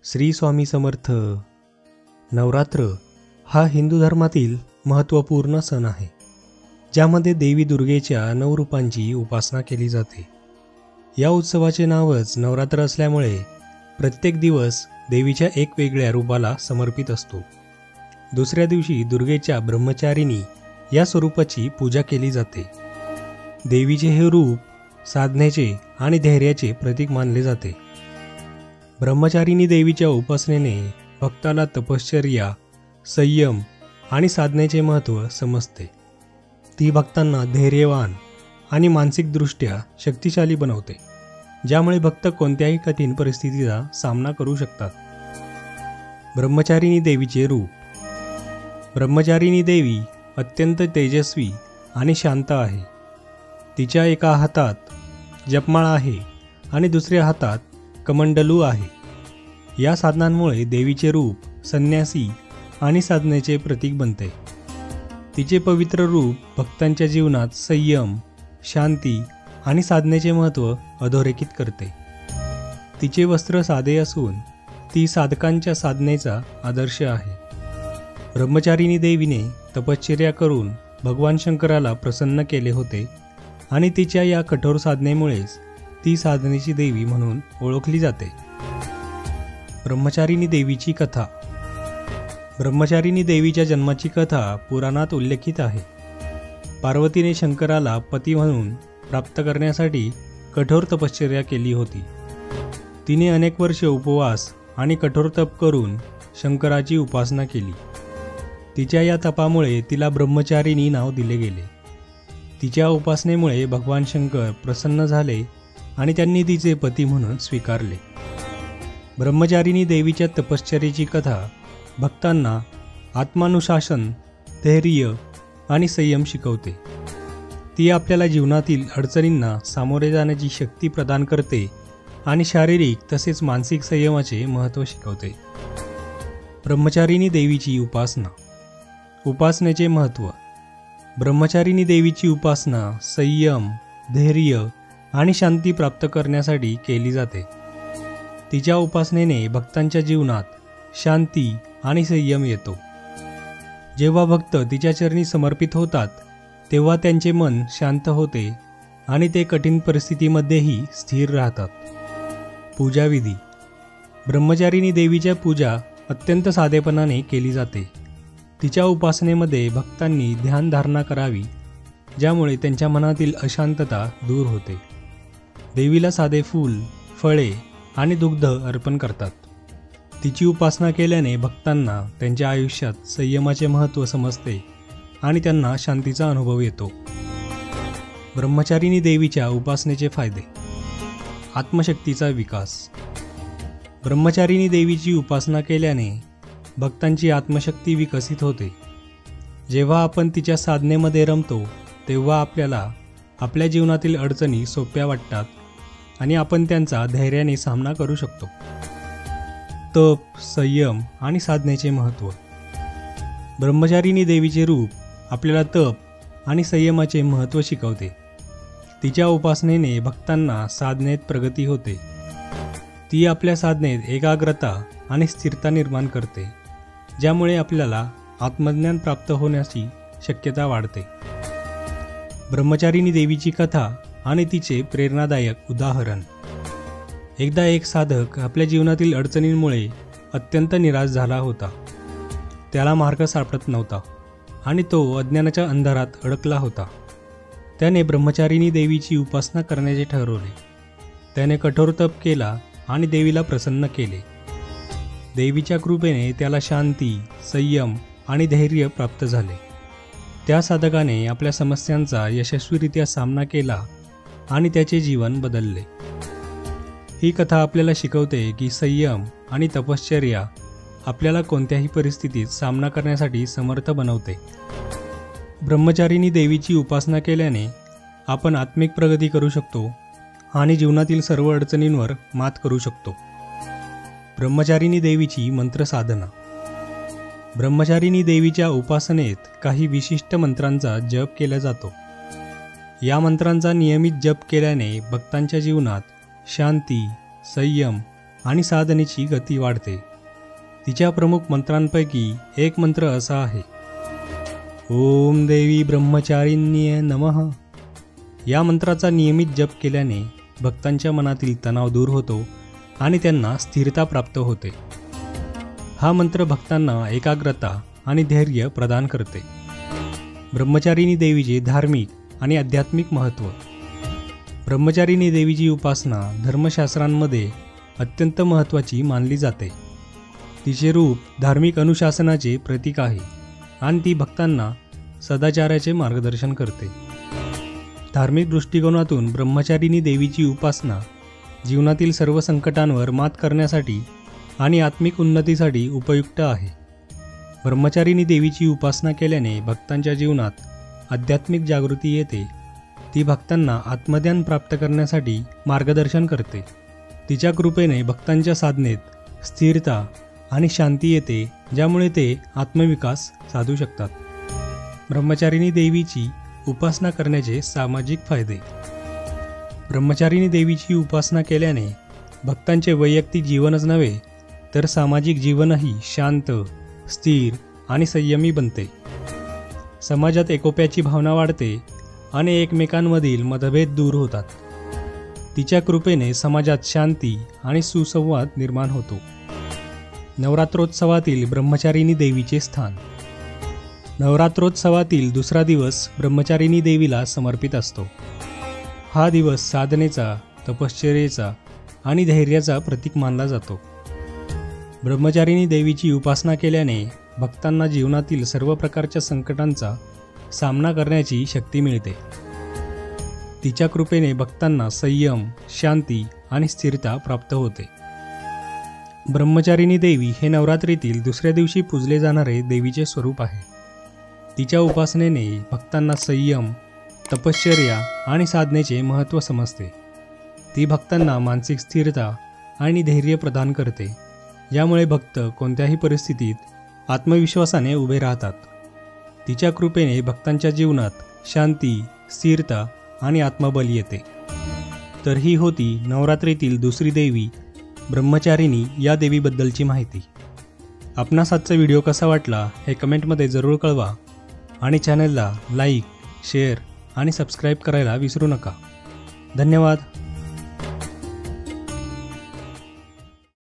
श्री स्वामी समर्थ. नवरात्र हा हिंदू धर्मातील महत्त्वपूर्ण सण आहे, ज्यामध्ये देवी दुर्गेच्या 9 रूपांची उपासना केली जाते. या उत्सवाचे नावच नवरात्र असल्यामुळे प्रत्येक दिवस देवीच्या एक वेगळ्या रूपाला समर्पित असतो. दुसऱ्या दिवशी दुर्गेच्या ब्रह्मचारिणी या स्वरूपाची पूजा केली जाते. देवीचे हे रूप साधनेचे आणि धैर्याचे प्रतीक मानले जाते. ब्रह्मचारिणी देवीच्या उपासनेने भक्ताला तपश्चर्या, संयम आणि साधनेचे महत्त्व समजते. ती भक्तांना धैर्यवान आणि मानसिकदृष्ट्या शक्तिशाली बनवते, ज्यामुळे भक्त कोणत्याही कठीण परिस्थितीचा सामना करू शकतात. ब्रह्मचारिणी देवीचे रूप. ब्रह्मचारिणी देवी अत्यंत तेजस्वी आणि शांत आहे. तिच्या एका हातात जपमाळा आहे आणि दुसऱ्या हातात कमंडलू आहे. या साधनांमुळे देवीचे रूप संन्यासी आणि साधनेचे प्रतीक बनते. तिचे पवित्र रूप भक्तांच्या जीवनात संयम, शांती आणि साधनेचे महत्त्व अधोरेखित करते. तिचे वस्त्र साधे असून ती साधकांच्या साधनेचा आदर्श आहे. ब्रह्मचारिणी देवीने तपश्चर्या करून भगवान शंकराला प्रसन्न केले होते आणि तिच्या या कठोर साधनेमुळेच ती साधनेची देवी म्हणून ओळखली जाते. ब्रह्मचारिणी देवीची कथा. ब्रह्मचारिणी देवीच्या जन्माची कथा पुराणात उल्लेखित आहे. पार्वतीने शंकराला पती म्हणून प्राप्त करण्यासाठी कठोर तपश्चर्या केली होती. तिने अनेक वर्षे उपवास आणि कठोर तप करून शंकराची उपासना केली. तिच्या या तपामुळे तिला ब्रह्मचारिणी नाव दिले गेले. तिच्या उपासनेमुळे भगवान शंकर प्रसन्न झाले आणि त्यांनी तिचे पती म्हणून स्वीकारले. ब्रह्मचारिणी देवीच्या तपश्चर्येची कथा भक्तांना आत्मानुशासन, धैर्य आणि संयम शिकवते. ती आपल्याला जीवनातील अडचणींना सामोरे जाण्याची शक्ती प्रदान करते आणि शारीरिक तसेच मानसिक संयमाचे महत्त्व शिकवते. ब्रह्मचारिणी देवीची उपासना. उपासनेचे महत्त्व. ब्रह्मचारिणी देवीची उपासना संयम, धैर्य आणि शांती प्राप्त करण्यासाठी केली जाते. तिच्या उपासनेने भक्तांच्या जीवनात शांती आणि संयम येतो. जेव्हा भक्त तिच्या चरणी समर्पित होतात, तेव्हा त्यांचे मन शांत होते आणि ते कठीण परिस्थितीमध्येही स्थिर राहतात. पूजाविधी. ब्रह्मचारिणी देवीच्या पूजा अत्यंत साधेपणाने केली जाते. तिच्या उपासनेमध्ये भक्तांनी ध्यानधारणा करावी, ज्यामुळे त्यांच्या मनातील अशांतता दूर होते. देवीला साधे फूल, फळे आणि दुग्ध अर्पण करतात. तिची उपासना केल्याने भक्तांना त्यांच्या आयुष्यात संयमाचे महत्त्व समजते आणि त्यांना शांतीचा अनुभव येतो. ब्रह्मचारिणी देवीच्या उपासनेचे फायदे. आत्मशक्तीचा विकास. ब्रह्मचारिणी देवीची उपासना केल्याने भक्तांची आत्मशक्ती विकसित होते. जेव्हा आपण तिच्या साधनेमध्ये रमतो, तेव्हा आपल्याला आपल्या जीवनातील अडचणी सोप्या वाटतात आणि आपण त्यांचा धैर्याने सामना करू शकतो. तप, संयम आणि साधनेचे महत्त्व. ब्रह्मचारिणी देवीचे रूप आपल्याला तप आणि संयमाचे महत्त्व शिकवते. तिच्या उपासनेने भक्तांना साधनेत प्रगती होते. ती आपल्या साधनेत एकाग्रता आणि स्थिरता निर्माण करते, ज्यामुळे आपल्याला आत्मज्ञान प्राप्त होण्याची शक्यता वाढते. ब्रह्मचारिणी देवीची कथा आणि तिचे प्रेरणादायक उदाहरण. एकदा एक साधक आपल्या जीवनातील अडचणींमुळे अत्यंत निराश झाला होता. त्याला मार्ग सापडत नव्हता आणि तो अज्ञानाच्या अंधारात अडकला होता. त्याने ब्रह्मचारिणी देवीची उपासना करण्याचे ठरवले. त्याने कठोर तप केला आणि देवीला प्रसन्न केले. देवीच्या कृपेने त्याला शांती, संयम आणि धैर्य प्राप्त झाले. त्या साधकाने आपल्या समस्यांचा यशस्वीरित्या सामना केला आणि त्याचे जीवन बदलले. ही कथा आपल्याला शिकवते की संयम आणि तपश्चर्या आपल्याला कोणत्याही परिस्थितीत सामना करण्यासाठी समर्थ बनवते. ब्रह्मचारिणी देवीची उपासना केल्याने आपण आत्मिक प्रगती करू शकतो आणि जीवनातील सर्व अडचणींवर मात करू शकतो. ब्रह्मचारिणी देवीची मंत्र साधना. ब्रह्मचारिणी देवीच्या उपासनेत काही विशिष्ट मंत्रांचा जप केला जातो. या मंत्रांचा नियमित जप केल्याने भक्तांच्या जीवनात शांती, संयम आणि साधनेची गती वाढते. तिच्या प्रमुख मंत्रांपैकी एक मंत्र असा आहे, ओम देवी ब्रह्मचारिण्ये नमः. या मंत्राचा नियमित जप केल्याने भक्तांच्या मनातील तणाव दूर होतो आणि त्यांना स्थिरता प्राप्त होते. हा मंत्र भक्तांना एकाग्रता आणि धैर्य प्रदान करते. ब्रह्मचारिणी देवीचे धार्मिक आणि आध्यात्मिक महत्त्व. ब्रह्मचारिणी देवीची उपासना धर्मशास्त्रांमध्ये अत्यंत महत्त्वाची मानली जाते. तिचे रूप धार्मिक अनुशासनाचे प्रतीक आहे आणि ती भक्तांना सदाचाराचे मार्गदर्शन करते. धार्मिक दृष्टिकोनातून ब्रह्मचारिणी देवीची उपासना जीवनातील सर्व संकटांवर मात करण्यासाठी आणि आत्मिक उन्नतीसाठी उपयुक्त आहे. ब्रह्मचारिणी देवीची उपासना केल्याने भक्तांच्या जीवनात आध्यात्मिक जागृती येते. ती भक्तांना आत्मज्ञान प्राप्त करण्यासाठी मार्गदर्शन करते. तिच्या कृपेने भक्तांच्या साधनेत स्थिरता आणि शांती येते, ज्यामुळे ते आत्मविकास साधू शकतात. ब्रह्मचारिणी देवीची उपासना करण्याचे सामाजिक फायदे. ब्रह्मचारिणी देवीची उपासना केल्याने भक्तांचे वैयक्तिक जीवनच नव्हे तर सामाजिक जीवनही शांत, स्थिर आणि संयमी बनते. समाजात एकोप्याची भावना वाढते आणि एकमेकांमधील मतभेद दूर होतात. तिच्या कृपेने समाजात शांती आणि सुसंवाद निर्माण होतो. नवरात्रोत्सवातील ब्रह्मचारिणी देवीचे स्थान. नवरात्रोत्सवातील दुसरा दिवस ब्रह्मचारिणी देवीला समर्पित असतो. हा दिवस साधनेचा, तपश्चर्येचा आणि धैर्याचा प्रतीक मानला जातो. ब्रह्मचारिणी देवीची उपासना केल्याने भक्तांना जीवनातील सर्व प्रकारच्या संकटांचा सामना करण्याची शक्ती मिळते. तिच्या कृपेने भक्तांना संयम, शांती आणि स्थिरता प्राप्त होते. ब्रह्मचारिणी देवी हे नवरात्रीतील दुसऱ्या दिवशी पूजले जाणारे देवीचे स्वरूप आहे. तिच्या उपासनेने भक्तांना संयम, तपश्चर्या आणि साधनेचे महत्त्व समजते. ती भक्तांना मानसिक स्थिरता आणि धैर्य प्रदान करते, ज्यामुळे भक्त कोणत्याही परिस्थितीत आत्मविश्वासाने उभे राहतात. तिच्या कृपेने भक्तांच्या जीवनात शांती, स्थिरता आणि आत्मबल येते. तर ही होती नवरात्रीतील दुसरी देवी ब्रह्मचारिणी या देवीबद्दलची माहिती. आपणास आजचा व्हिडिओ कसा वाटला हे कमेंटमध्ये जरूर कळवा आणि चॅनलला लाईक, शेअर आणि सबस्क्राईब करायला विसरू नका. धन्यवाद.